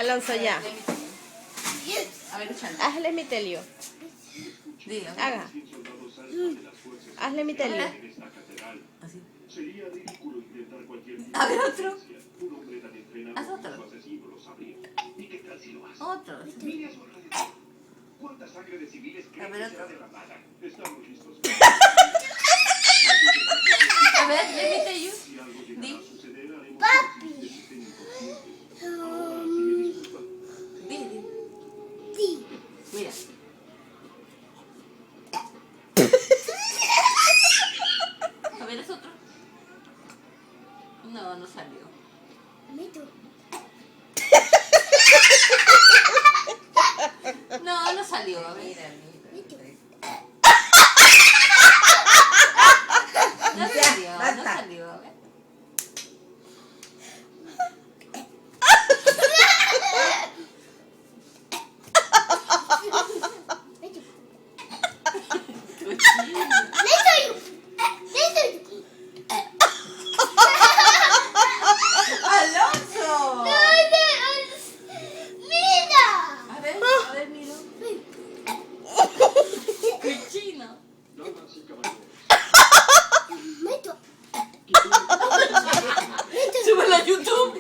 Alonso, ya. A ver, échale. Hazle mi telio. Dilo. Haga. Hazle mi telio. Así. A ver, otro. Haz otro. Otro. A ver, otro. A ver, let me tell you. Di. Di. Mira. A ver, es otro. No, no salió. No, no salió. A ver. No salió, no salió. A ver. ¡Alonso! A ver, miro. ¡Cochino! ¡Súbelo a YouTube!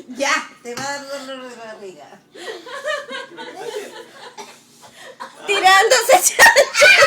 Ya, te va a dar dolor de barriga. Tirándose chancho.